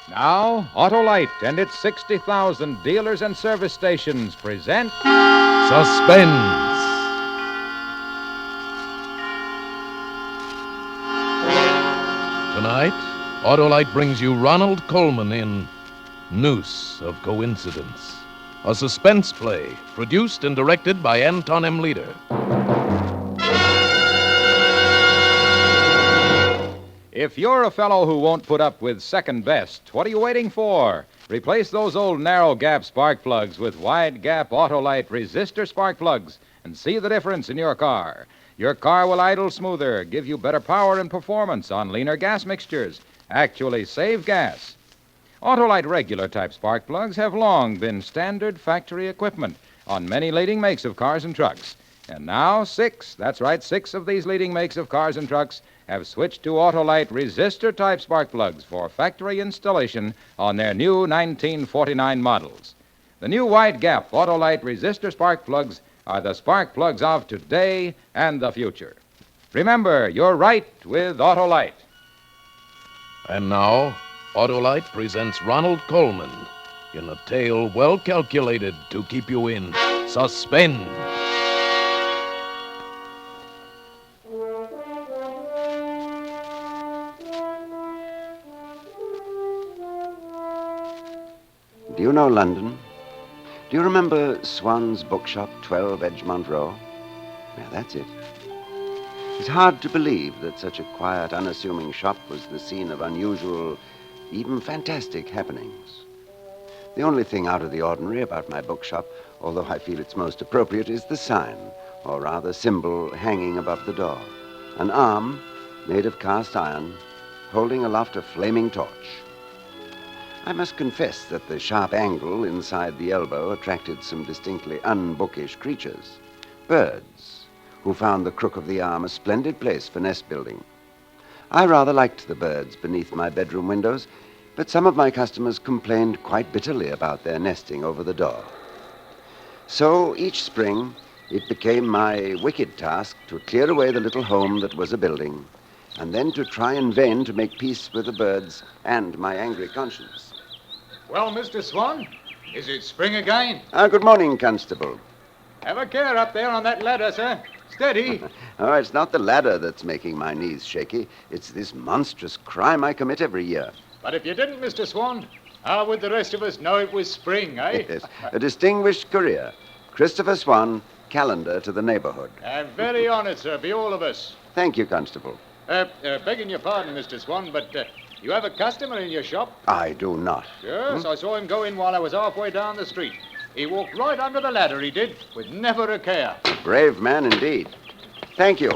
Now, Autolite and its 60,000 dealers and service stations present Suspense. Tonight, Autolite brings you Ronald Coleman in Noose of Coincidence, a suspense play produced and directed by Anton M. Leader. If you're a fellow who won't put up with second best, what are you waiting for? Replace those old narrow gap spark plugs with wide gap Autolite resistor spark plugs and see the difference in your car. Your car will idle smoother, give you better power and performance on leaner gas mixtures, actually save gas. Autolite regular type spark plugs have long been standard factory equipment on many leading makes of cars and trucks. And now six of these leading makes of cars and trucks have switched to Autolite resistor-type spark plugs for factory installation on their new 1949 models. The new wide-gap Autolite resistor spark plugs are the spark plugs of today and the future. Remember, you're right with Autolite. And now, Autolite presents Ronald Coleman in a tale well calculated to keep you in suspense. Do you know London? Do you remember Swan's bookshop, 12 Edgemont Row? Yeah, that's it. It's hard to believe that such a quiet, unassuming shop was the scene of unusual, even fantastic happenings. The only thing out of the ordinary about my bookshop, although I feel it's most appropriate, is the sign, or rather symbol, hanging above the door. An arm, made of cast iron, holding aloft a flaming torch. I must confess that the sharp angle inside the elbow attracted some distinctly unbookish creatures. Birds, who found the crook of the arm a splendid place for nest building. I rather liked the birds beneath my bedroom windows, but some of my customers complained quite bitterly about their nesting over the door. So each spring, it became my wicked task to clear away the little home that was a building, and then to try in vain to make peace with the birds and my angry conscience. Well, Mr. Swan, is it spring again? Good morning, Constable. Have a care up there on that ladder, sir. Steady. Oh, it's not the ladder that's making my knees shaky. It's this monstrous crime I commit every year. But if you didn't, Mr. Swan, how would the rest of us know it was spring, eh? Yes, a distinguished career. Christopher Swan, calendar to the neighborhood. I'm very honored, sir, be all of us. Thank you, Constable. Begging your pardon, Mr. Swan, but you have a customer in your shop? I do not. Yes, I saw him go in while I was halfway down the street. He walked right under the ladder, he did, with never a care. Brave man indeed. Thank you.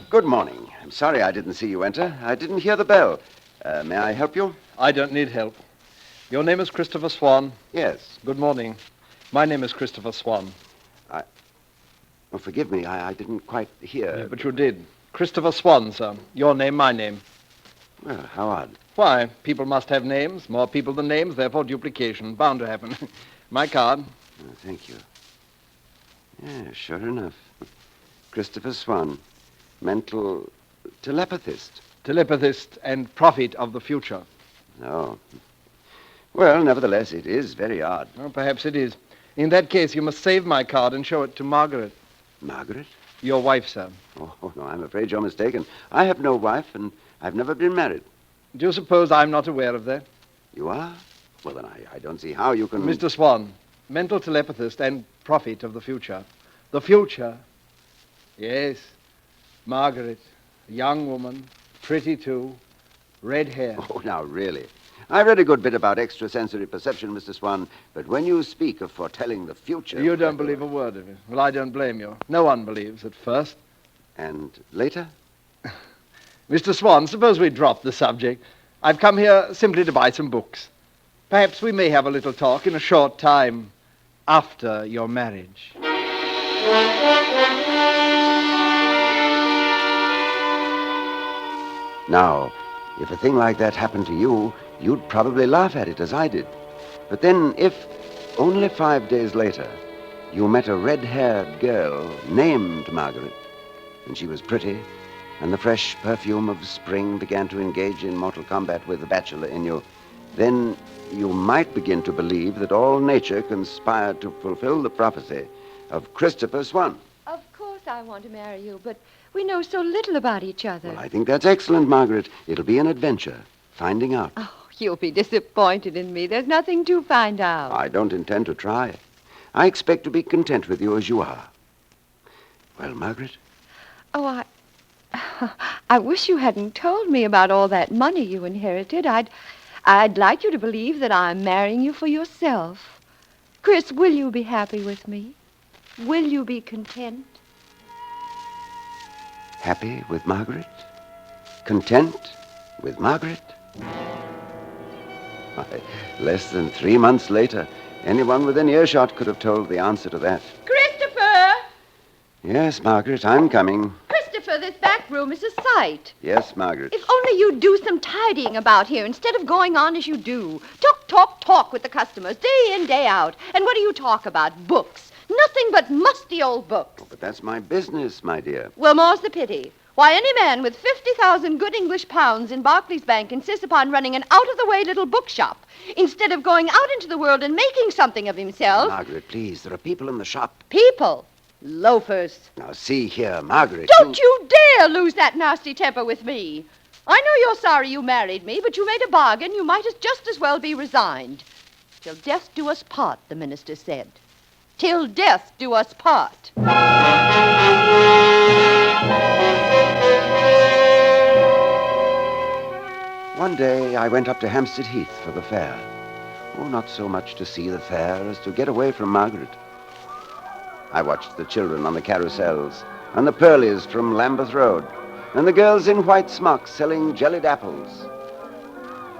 Good morning. I'm sorry I didn't see you enter. I didn't hear the bell. May I help you? I don't need help. Your name is Christopher Swan? Yes. Good morning. My name is Christopher Swan. Oh, forgive me. I didn't quite hear. Yeah, but you did. Christopher Swan, sir. Your name, my name. Well, how odd. Why? People must have names. More people than names, therefore duplication. Bound to happen. My card. Oh, thank you. Yeah, sure enough. Christopher Swan, mental telepathist. Telepathist and prophet of the future. Oh. Well, nevertheless, it is very odd. Well, perhaps it is. In that case, you must save my card and show it to Margaret. Margaret? Your wife, sir. Oh, no, I'm afraid you're mistaken. I have no wife, and I've never been married. Do you suppose I'm not aware of that? You are? Well, then I don't see how you can... Mr. Swan, mental telepathist and prophet of the future. The future. Yes. Margaret, a young woman, pretty too, red hair. Oh, now, really. I read a good bit about extrasensory perception, Mr. Swan, but when you speak of foretelling the future... You don't believe a word of it. Well, I don't blame you. No one believes at first. And later? Mr. Swan, suppose we drop the subject. I've come here simply to buy some books. Perhaps we may have a little talk in a short time after your marriage. Now, if a thing like that happened to you, you'd probably laugh at it as I did. But then if, only 5 days later, you met a red-haired girl named Margaret, and she was pretty, and the fresh perfume of spring began to engage in mortal combat with the bachelor in you, then you might begin to believe that all nature conspired to fulfill the prophecy of Christopher Swan. Of course I want to marry you, but we know so little about each other. Well, I think that's excellent, Margaret. It'll be an adventure, finding out. Oh, you'll be disappointed in me. There's nothing to find out. I don't intend to try. I expect to be content with you as you are. Well, Margaret? Oh, I wish you hadn't told me about all that money you inherited. I'd like you to believe that I'm marrying you for yourself. Chris, will you be happy with me? Will you be content? Happy with Margaret? Content with Margaret? Why, less than 3 months later, anyone within earshot could have told the answer to that. Christopher! Yes, Margaret, I'm coming. Christopher, this back room is a sight. Yes, Margaret. If only you'd do some tidying about here instead of going on as you do. Talk with the customers, day in, day out. And what do you talk about? Books. Nothing but musty old books. Oh, but that's my business, my dear. Well, more's the pity. Why, any man with 50,000 good English pounds in Barclays Bank insists upon running an out-of-the-way little bookshop instead of going out into the world and making something of himself. Margaret, please, there are people in the shop. People? Loafers. Now, see here, Margaret. Don't you dare lose that nasty temper with me. I know you're sorry you married me, but you made a bargain. You might just as well be resigned. Till death do us part, the minister said. Till death do us part. One day I went up to Hampstead Heath for the fair. Oh, not so much to see the fair as to get away from Margaret. I watched the children on the carousels, and the Pearlies from Lambeth Road, and the girls in white smocks selling jellied apples.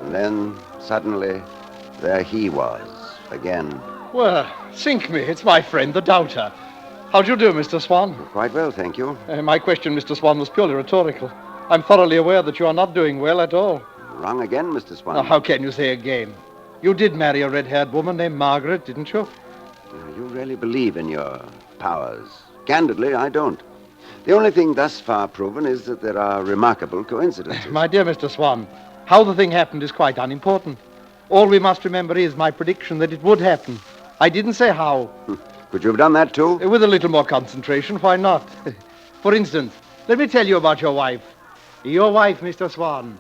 And then, suddenly, there he was, again. Well, sink me. It's my friend, the doubter. How do you do, Mr. Swan? Quite well, thank you. My question, Mr. Swan, was purely rhetorical. I'm thoroughly aware that you are not doing well at all. Wrong again, Mr. Swan. Now, how can you say again? You did marry a red-haired woman named Margaret, didn't you? You really believe in your powers. Candidly, I don't. The only thing thus far proven is that there are remarkable coincidences. My dear Mr. Swan, how the thing happened is quite unimportant. All we must remember is my prediction that it would happen. I didn't say how. Could you have done that, too? With a little more concentration, why not? For instance, let me tell you about your wife. Your wife, Mr. Swan,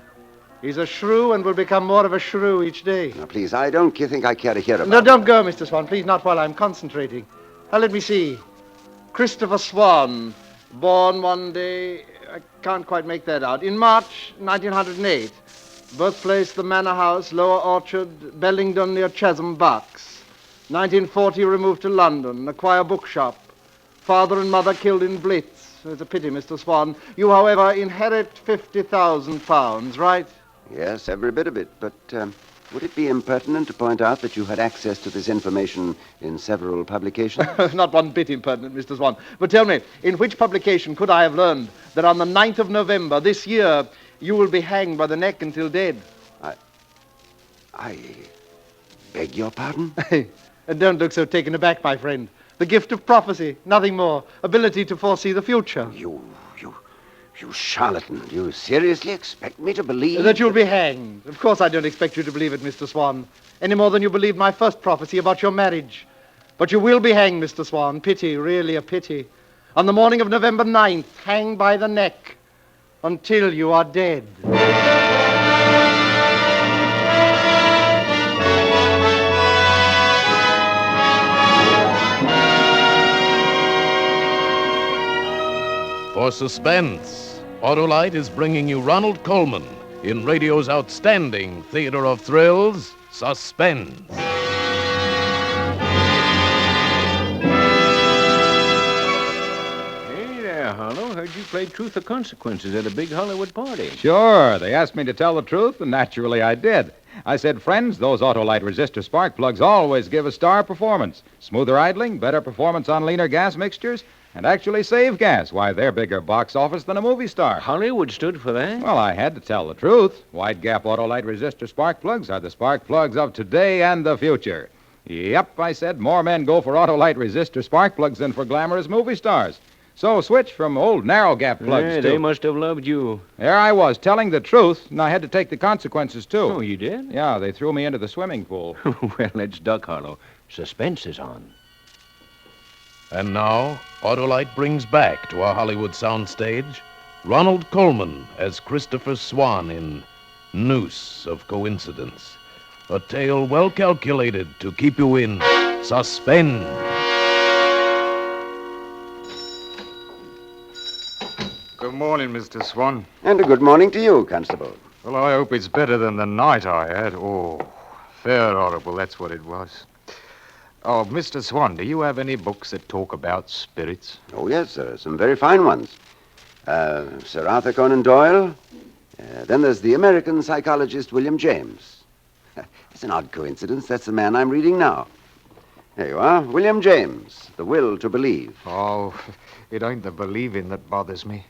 is a shrew and will become more of a shrew each day. Now, please, I don't think I care to hear about No, it. don't go, Mr. Swan, please, not while I'm concentrating. Now, let me see. Christopher Swan, born one day, I can't quite make that out, in March 1908. Birthplace, the Manor House, Lower Orchard, Bellingdon near Chesham, Bucks. 1940, removed to London, acquire bookshop. Father and mother killed in Blitz. It's a pity, Mr. Swan. You, however, inherit £50,000, right? Yes, every bit of it. But would it be impertinent to point out that you had access to this information in several publications? Not one bit impertinent, Mr. Swan. But tell me, in which publication could I have learned that on the 9th of November this year, you will be hanged by the neck until dead? I beg your pardon? And don't look so taken aback, my friend. The gift of prophecy, nothing more. Ability to foresee the future. You charlatan. Do you seriously expect me to believe... That you'll be hanged. Of course I don't expect you to believe it, Mr. Swan, any more than you believed my first prophecy about your marriage. But you will be hanged, Mr. Swan. Pity, really a pity. On the morning of November 9th, hanged by the neck until you are dead. For Suspense, Autolite is bringing you Ronald Coleman in radio's outstanding theater of thrills, Suspense. Hey there, Harlow. Heard you played Truth or Consequences at a big Hollywood party. Sure. They asked me to tell the truth, and naturally I did. I said, friends, those Autolite resistor spark plugs always give a star performance. Smoother idling, better performance on leaner gas mixtures, and actually save gas. Why, they're bigger box office than a movie star. Hollywood stood for that? Well, I had to tell the truth. Wide gap Autolite resistor spark plugs are the spark plugs of today and the future. Yep, I said, more men go for Autolite resistor spark plugs than for glamorous movie stars. So switch from old narrow gap plugs Yeah, to... they must have loved you. There I was, telling the truth, and I had to take the consequences, too. Oh, you did? Yeah, they threw me into the swimming pool. Well, it's Duck Hollow. Suspense is on. And now, Autolite brings back to our Hollywood soundstage Ronald Coleman as Christopher Swan in Noose of Coincidence. A tale well calculated to keep you in suspense. Good morning, Mr. Swan. And a good morning to you, Constable. Well, I hope it's better than the night I had. Oh, fair horrible, that's what it was. Oh, Mr. Swan, do you have any books that talk about spirits? Oh, yes, there are some very fine ones. Sir Arthur Conan Doyle. Then there's the American psychologist William James. It's an odd coincidence. That's the man I'm reading now. There you are, William James, The Will to Believe. Oh, it ain't the believing that bothers me.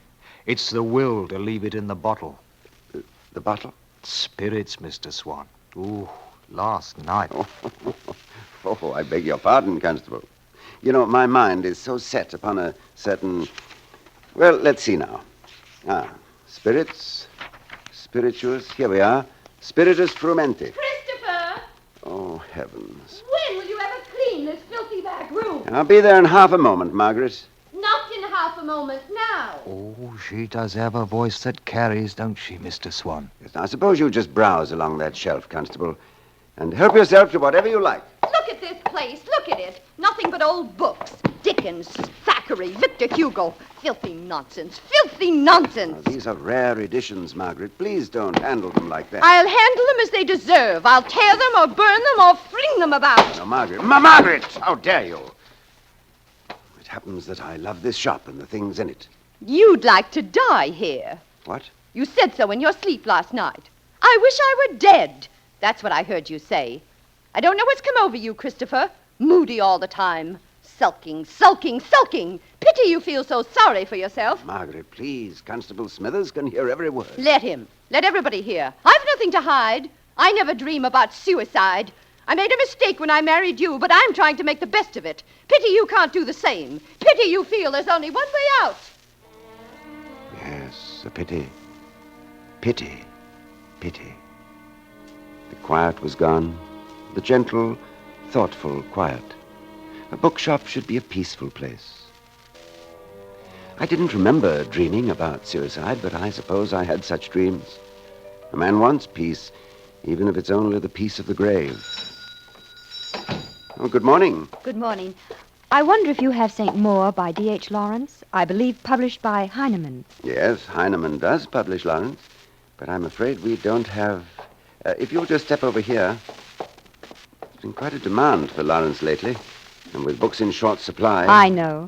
It's the will to leave it in the bottle. The bottle? Spirits, Mr. Swan. Ooh, last night. Oh, I beg your pardon, Constable. You know, my mind is so set upon a certain... Well, let's see now. Spirits, spirituous, here we are. Spiritus frumenti. Christopher! Oh, heavens. When will you ever clean this filthy back room? I'll be there in half a moment, Margaret. Not in half a moment now. Oh, she does have a voice that carries, don't she, Mr. Swan? Yes, now, suppose you just browse along that shelf, Constable, and help yourself to whatever you like. Look at this place. Look at it. Nothing but old books. Dickens, Thackeray, Victor Hugo. Filthy nonsense. Filthy nonsense. Now, these are rare editions, Margaret. Please don't handle them like that. I'll handle them as they deserve. I'll tear them or burn them or fling them about. No, Margaret. Margaret! How dare you? It happens that I love this shop and the things in it. You'd like to die here. What? You said so in your sleep last night. I wish I were dead. That's what I heard you say. I don't know what's come over you, Christopher. Moody all the time. Sulking, sulking, sulking. Pity you feel so sorry for yourself. Margaret, please. Constable Smithers can hear every word. Let him. Let everybody hear. I've nothing to hide. I never dream about suicide. I made a mistake when I married you, but I'm trying to make the best of it. Pity you can't do the same. Pity you feel there's only one way out. Yes, a pity. Pity. Pity. The quiet was gone. The gentle, thoughtful quiet. A bookshop should be a peaceful place. I didn't remember dreaming about suicide, but I suppose I had such dreams. A man wants peace, even if it's only the peace of the grave. Oh, good morning. Good morning. I wonder if you have St. Maur by D.H. Lawrence, I believe published by Heinemann. Yes, Heinemann does publish Lawrence, but I'm afraid we don't have... if you'll just step over here. There's been quite a demand for Lawrence lately, and with books in short supply... I know.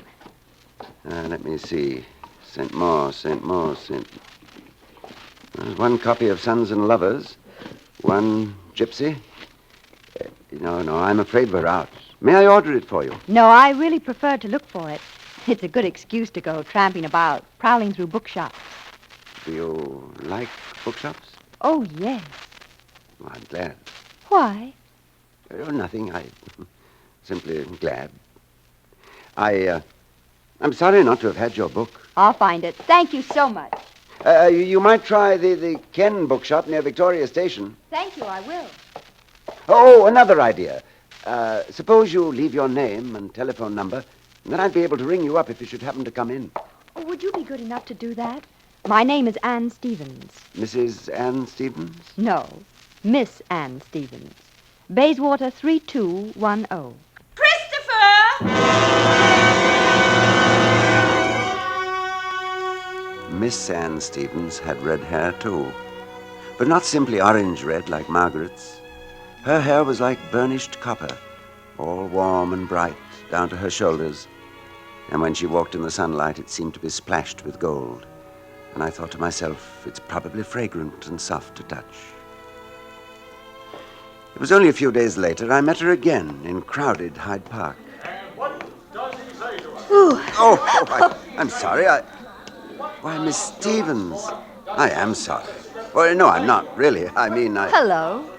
Let me see. St. Maur. There's one copy of Sons and Lovers, one Gypsy. No, I'm afraid we're out. May I order it for you? No, I really prefer to look for it. It's a good excuse to go tramping about, prowling through bookshops. Do you like bookshops? Oh, yes. Oh, I'm glad. Why? Oh, nothing. I simply glad. I'm sorry not to have had your book. I'll find it. Thank you so much. You might try the Ken bookshop near Victoria Station. Thank you, I will. Oh, another idea. Suppose you leave your name and telephone number, and then I'd be able to ring you up if you should happen to come in. Oh, would you be good enough to do that? My name is Anne Stevens. Mrs. Anne Stevens? No, Miss Anne Stevens. Bayswater 3210. Christopher! Miss Anne Stevens had red hair, too. But not simply orange red like Margaret's. Her hair was like burnished copper, all warm and bright down to her shoulders. And when she walked in the sunlight, it seemed to be splashed with gold. And I thought to myself, it's probably fragrant and soft to touch. It was only a few days later I met her again in crowded Hyde Park. And what does he say to us? I'm sorry. Why, Miss Stevens, I am sorry. Well, no, I'm not, really. I mean, Hello.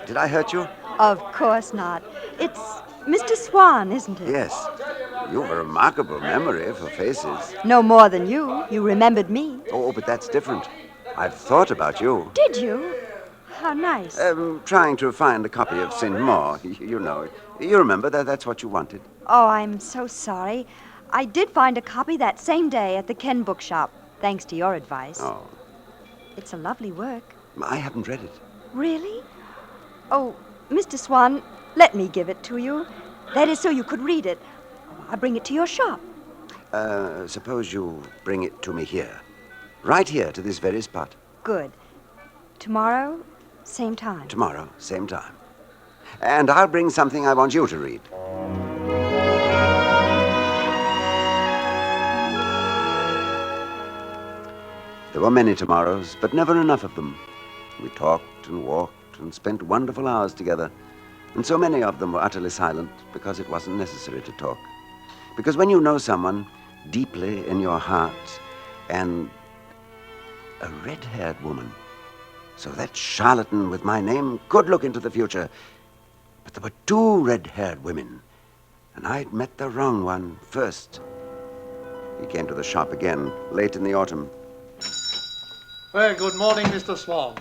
Did I hurt you? Of course not. It's Mr. Swan, isn't it? Yes. You've a remarkable memory for faces. No more than you. You remembered me. Oh, but that's different. I've thought about you. Did you? How nice. Trying to find a copy of St. Maur. You know. You remember that's what you wanted. Oh, I'm so sorry. I did find a copy that same day at the Ken bookshop, thanks to your advice. Oh. It's a lovely work. I haven't read it. Really? Oh, Mr. Swan, let me give it to you. That is so you could read it. I'll bring it to your shop. Suppose you bring it to me here. Right here, to this very spot. Good. Tomorrow, same time. Tomorrow, same time. And I'll bring something I want you to read. There were many tomorrows, but never enough of them. We talked and walked and spent wonderful hours together. And so many of them were utterly silent because it wasn't necessary to talk. Because when you know someone deeply in your heart, and a red-haired woman, so that charlatan with my name could look into the future. But there were two red-haired women, and I'd met the wrong one first. He came to the shop again, late in the autumn. Well, good morning, Mr. Swan.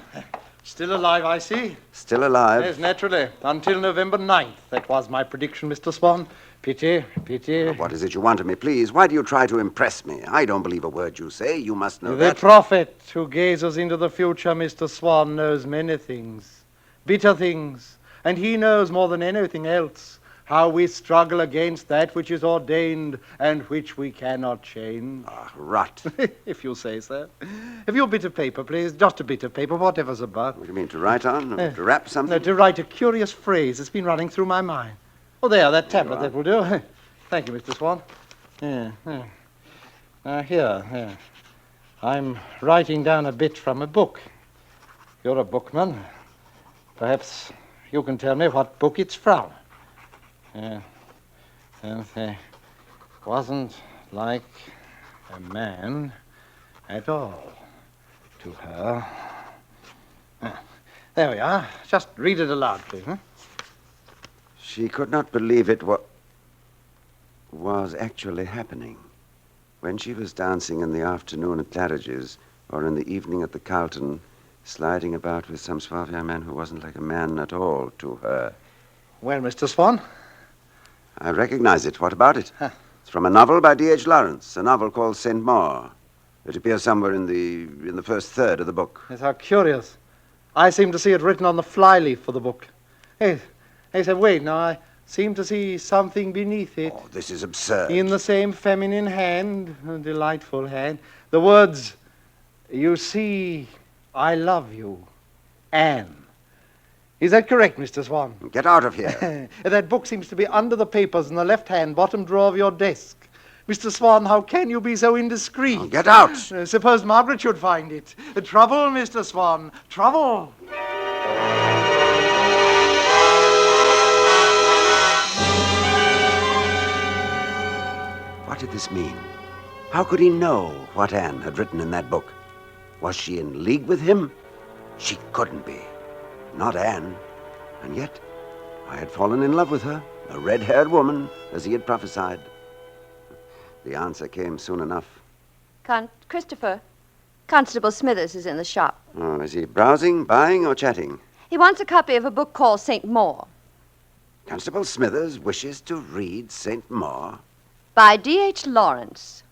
Still alive, I see. Still alive? Yes, naturally. Until November 9th. That was my prediction, Mr. Swan. Pity, pity. What is it you want of me, please? Why do you try to impress me? I don't believe a word you say. You must know that. The prophet who gazes into the future, Mr. Swan, knows many things. Bitter things. And he knows more than anything else how we struggle against that which is ordained and which we cannot change. Ah, rot. If you say so. Have you a bit of paper, please? Just a bit of paper, whatever's about. What do you mean, to write on? To wrap something? No, to write a curious phrase that's been running through my mind. Oh, there, that tablet, that will do. Thank you, Mr. Swan. Yeah. Here. I'm writing down a bit from a book. You're a bookman. Perhaps you can tell me what book it's from. Wasn't like a man at all to her. There we are. Just read it aloud, please. She could not believe it was actually happening. When she was dancing in the afternoon at Claridge's, or in the evening at the Carlton, sliding about with some suave young man who wasn't like a man at all to her. Well, Mr. Swan? I recognize it. What about it? It's from a novel by D.H. Lawrence, a novel called St. Maur. It appears somewhere in the first third of the book. Yes, how curious. I seem to see it written on the flyleaf for the book. Hey, said, wait, now I seem to see something beneath it. Oh, this is absurd. In the same feminine hand, a delightful hand, the words, "You see, I love you, Anne." Is that correct, Mr. Swan? Get out of here. That book seems to be under the papers in the left-hand bottom drawer of your desk. Mr. Swan, how can you be so indiscreet? Oh, get out. Suppose Margaret should find it. Trouble, Mr. Swan, trouble. What did this mean? How could he know what Anne had written in that book? Was she in league with him? She couldn't be. Not Anne. And yet, I had fallen in love with her, a red-haired woman, as he had prophesied. The answer came soon enough. Christopher, Constable Smithers is in the shop. Oh, is he browsing, buying, or chatting? He wants a copy of a book called St. Maur. Constable Smithers wishes to read St. Maur? By D.H. Lawrence.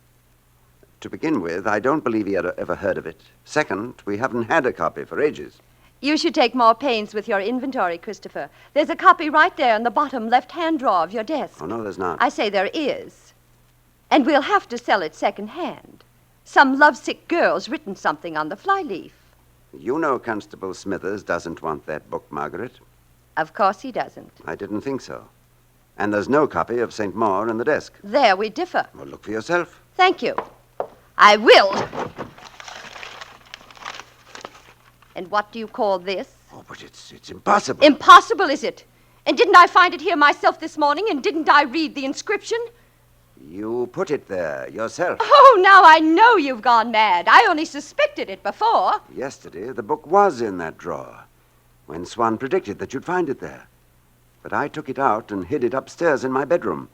To begin with, I don't believe he had ever heard of it. Second, we haven't had a copy for ages. You should take more pains with your inventory, Christopher. There's a copy right there in the bottom left-hand drawer of your desk. Oh, no, there's not. I say there is. And we'll have to sell it second-hand. Some lovesick girl's written something on the flyleaf. You know Constable Smithers doesn't want that book, Margaret. Of course he doesn't. I didn't think so. And there's no copy of St. Maur in the desk. There we differ. Well, look for yourself. Thank you. I will. And what do you call this? Oh, but it's impossible. Impossible, is it? And didn't I find it here myself this morning, and didn't I read the inscription? You put it there yourself. Oh, now I know you've gone mad. I only suspected it before. Yesterday, the book was in that drawer, when Swan predicted that you'd find it there. But I took it out and hid it upstairs in my bedroom.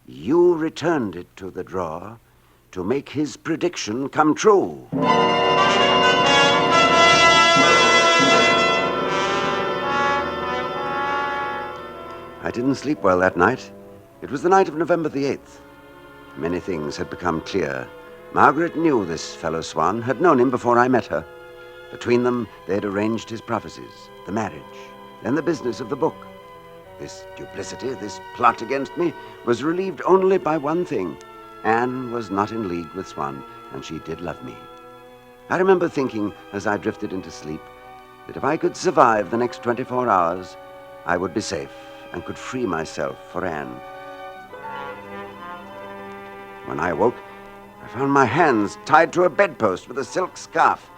you returned it to the drawer to make his prediction come true. I didn't sleep well that night. It was the night of November the 8th. Many things had become clear. Margaret knew this fellow Swan, had known him before I met her. Between them, they had arranged his prophecies, the marriage, then the business of the book. This duplicity, this plot against me, was relieved only by one thing. Anne was not in league with Swan, and she did love me. I remember thinking, as I drifted into sleep, that if I could survive the next 24 hours, I would be safe and could free myself for Anne. When I awoke, I found my hands tied to a bedpost with a silk scarf,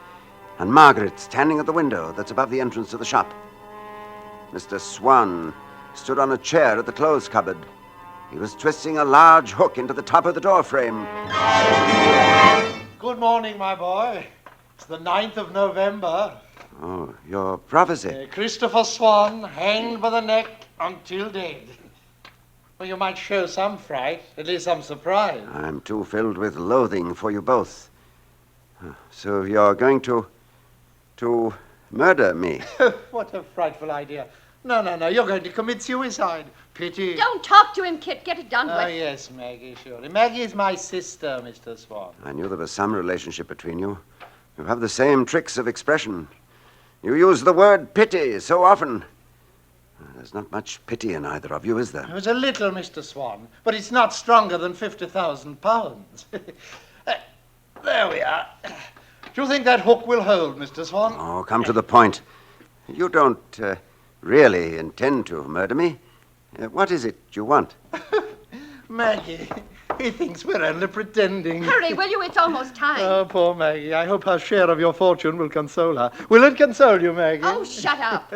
and Margaret standing at the window that's above the entrance to the shop. Mr. Swan stood on a chair at the clothes cupboard. He was twisting a large hook into the top of the door frame. Good morning, my boy. It's the 9th of November. Oh, your prophecy. Christopher Swan, hanged by the neck until dead. Well, you might show some fright, at least some surprise. I'm too filled with loathing for you both. So you're going to murder me? What a frightful idea. No, you're going to commit suicide. Pity. Don't talk to him, Kit. Get it done with. Oh, yes, Maggie, surely. Maggie is my sister, Mr. Swan. I knew there was some relationship between you. You have the same tricks of expression. You use the word pity so often. There's not much pity in either of you, is there? There's a little, Mr. Swan, but it's not stronger than 50,000 pounds. There we are. Do you think that hook will hold, Mr. Swan? Oh, come to the point. You don't really intend to murder me. What is it you want? Maggie, he thinks we're only pretending. Hurry, will you? It's almost time. Oh, poor Maggie. I hope her share of your fortune will console her. Will it console you, Maggie? Oh, shut up.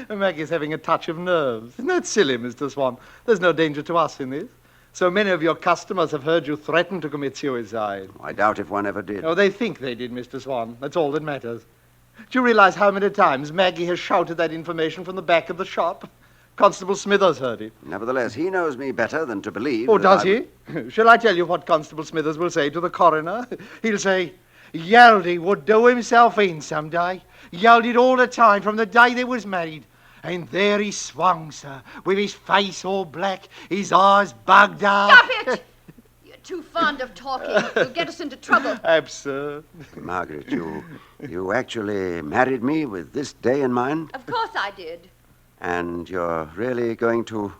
Maggie's having a touch of nerves. Isn't that silly, Mr. Swan? There's no danger to us in this. So many of your customers have heard you threaten to commit suicide. I doubt if one ever did. Oh, they think they did, Mr. Swan. That's all that matters. Do you realize how many times Maggie has shouted that information from the back of the shop? Constable Smithers heard it. Nevertheless, he knows me better than to believe. Oh, does he? Shall I tell you what Constable Smithers will say to the coroner? He'll say, Yaldy would do himself in some day. Yelled all the time from the day they was married. And there he swung, sir, with his face all black, his eyes bugged out. Stop it! You're too fond of talking. You'll get us into trouble. Absurd. Margaret, you actually married me with this day in mind? Of course I did. And you're really going to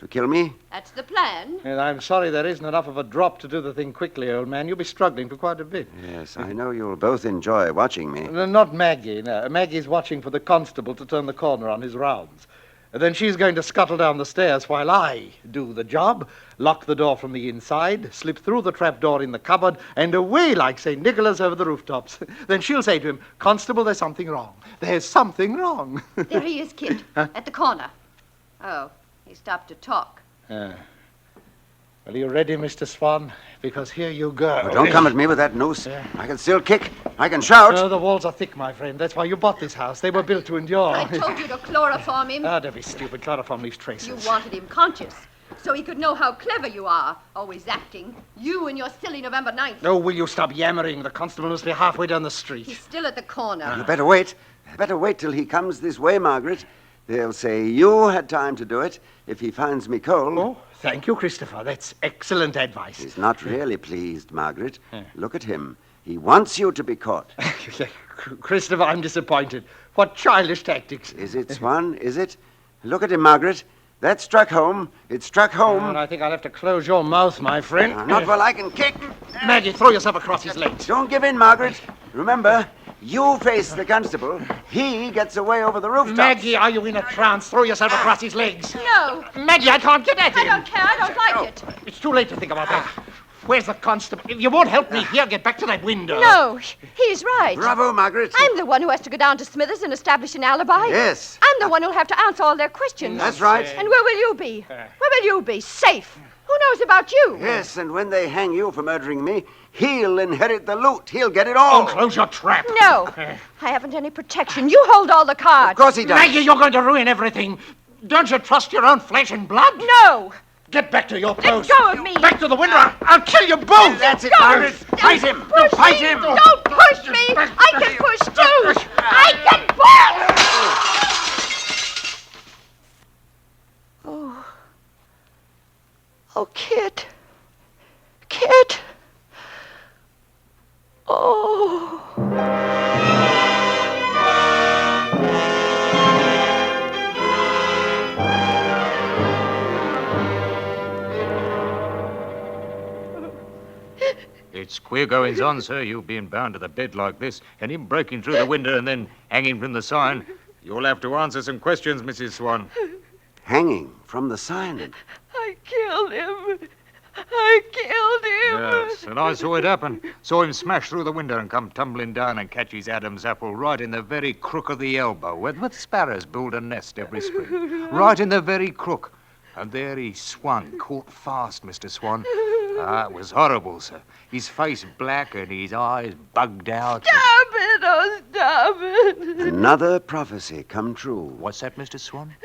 kill me? That's the plan. And I'm sorry there isn't enough of a drop to do the thing quickly, old man. You'll be struggling for quite a bit. Yes, I know you'll both enjoy watching me. No, not Maggie, no. Maggie's watching for the constable to turn the corner on his rounds. And then she's going to scuttle down the stairs while I do the job, lock the door from the inside, slip through the trap door in the cupboard, and away like St. Nicholas over the rooftops. Then she'll say to him, Constable, there's something wrong. There's something wrong. There he is, Kit, at the corner. Oh, he stopped to talk. Well, are you ready, Mr. Swan? Because here you go. Oh, don't come at me with that noose. I can still kick. I can shout. Oh, the walls are thick, my friend. That's why you bought this house. They were built to endure. I told you to chloroform him. Ah, don't be stupid. Chloroform leaves traces. You wanted him conscious, so he could know how clever you are, always acting. You and your silly November 9th. Oh, will you stop yammering? The constable must be halfway down the street. He's still at the corner. You better wait. Better wait till he comes this way, Margaret. They'll say you had time to do it if he finds me cold. Oh, thank you, Christopher. That's excellent advice. He's not really pleased, Margaret. Look at him. He wants you to be caught. Christopher, I'm disappointed. What childish tactics. Is it, Swan? Is it? Look at him, Margaret. That struck home. It struck home. And I think I'll have to close your mouth, my friend. Not while I can kick. Maggie, throw yourself across his legs. Don't give in, Margaret. Remember, you face the constable. He gets away over the rooftop. Maggie, are you in a trance? Throw yourself across his legs. No. Maggie, I can't get at him. I don't care. I don't like it. It's too late to think about that. Where's the constable? If you won't help me here, get back to that window. No, he's right. Bravo, Margaret. I'm the one who has to go down to Smithers and establish an alibi. Yes. I'm the one who'll have to answer all their questions. That's right. And where will you be? Where will you be? Safe. Who knows about you? Yes, and when they hang you for murdering me, he'll inherit the loot. He'll get it all. Oh, close your trap. No. I haven't any protection. You hold all the cards. Of course he does. Maggie, you're going to ruin everything. Don't you trust your own flesh and blood? No. Get back to your post. Let go of me. Back to the window. I'll kill you both. That's it, Go. Margaret. Fight him. Push Fight me. him. Don't push me. I can push too. I can push. Oh. Oh, Kit. Kit. Oh. It's queer goings on, sir, you being bound to the bed like this, and him breaking through the window and then hanging from the sign. You'll have to answer some questions, Mrs. Swan. Hanging from the sign. I killed him. I killed him. Yes, and I saw it happen. Saw him smash through the window and come tumbling down and catch his Adam's apple right in the very crook of the elbow, where the sparrows build a nest every spring. Right in the very crook. And there he swung, caught fast, Mr. Swan. It was horrible, sir. His face black and his eyes bugged out. Stop it. Oh, stop it. Another prophecy come true. What's that, Mr. Swan?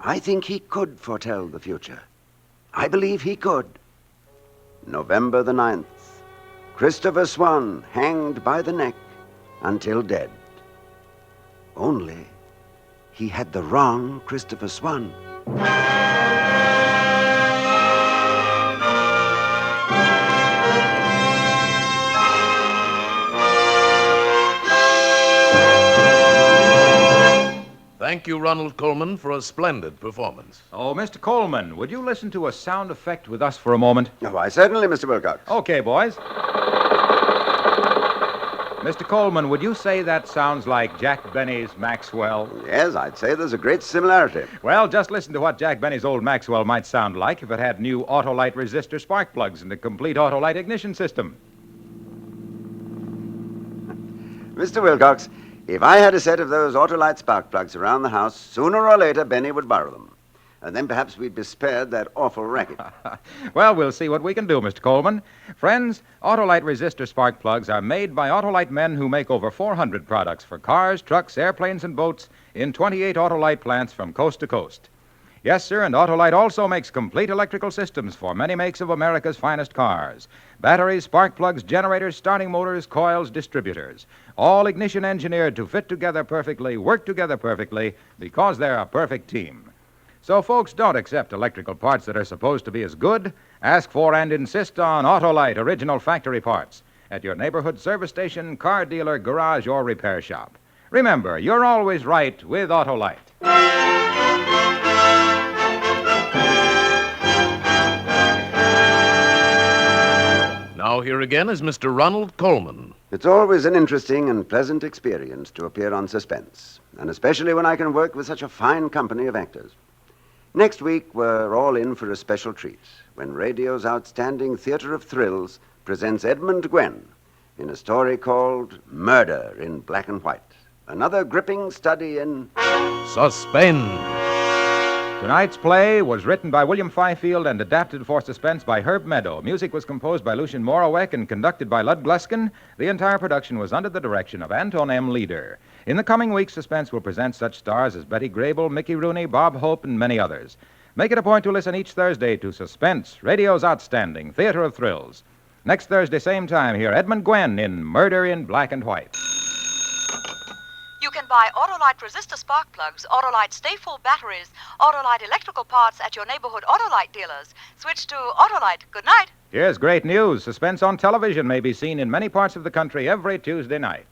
I think he could foretell the future. I believe he could. November the 9th. Christopher Swan hanged by the neck until dead. Only he had the wrong Christopher Swan. Thank you, Ronald Coleman, for a splendid performance. Oh, Mr. Coleman, would you listen to a sound effect with us for a moment? Oh, why, certainly, Mr. Wilcox. Okay, boys. Mr. Coleman, would you say that sounds like Jack Benny's Maxwell? Yes, I'd say there's a great similarity. Well, just listen to what Jack Benny's old Maxwell might sound like if it had new Autolite resistor spark plugs and a complete Autolite ignition system. Mr. Wilcox, if I had a set of those Autolite spark plugs around the house, sooner or later Benny would borrow them. And then perhaps we'd be spared that awful racket. Well, we'll see what we can do, Mr. Coleman. Friends, Autolite resistor spark plugs are made by Autolite men who make over 400 products for cars, trucks, airplanes, and boats in 28 Autolite plants from coast to coast. Yes, sir, and Autolite also makes complete electrical systems for many makes of America's finest cars. Batteries, spark plugs, generators, starting motors, coils, distributors. All ignition engineered to fit together perfectly, work together perfectly, because they're a perfect team. So, folks, don't accept electrical parts that are supposed to be as good. Ask for and insist on Autolite original factory parts at your neighborhood service station, car dealer, garage, or repair shop. Remember, you're always right with Autolite. Now here again is Mr. Ronald Coleman. It's always an interesting and pleasant experience to appear on Suspense, and especially when I can work with such a fine company of actors. Next week, we're all in for a special treat when radio's outstanding theater of thrills presents Edmund Gwenn in a story called Murder in Black and White. Another gripping study in Suspense. Tonight's play was written by William Fifield and adapted for Suspense by Herb Meadow. Music was composed by Lucien Morawek and conducted by Lud Gluskin. The entire production was under the direction of Anton M. Leader. In the coming weeks, Suspense will present such stars as Betty Grable, Mickey Rooney, Bob Hope, and many others. Make it a point to listen each Thursday to Suspense, radio's outstanding theater of thrills. Next Thursday, same time, hear Edmund Gwenn in Murder in Black and White. You can buy Autolite resistor spark plugs, Autolite stay-full batteries, Autolite electrical parts at your neighborhood Autolite dealers. Switch to Autolite. Good night. Here's great news. Suspense on television may be seen in many parts of the country every Tuesday night.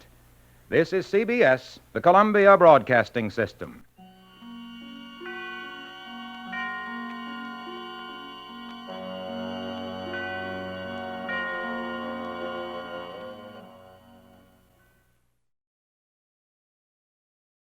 This is CBS, the Columbia Broadcasting System.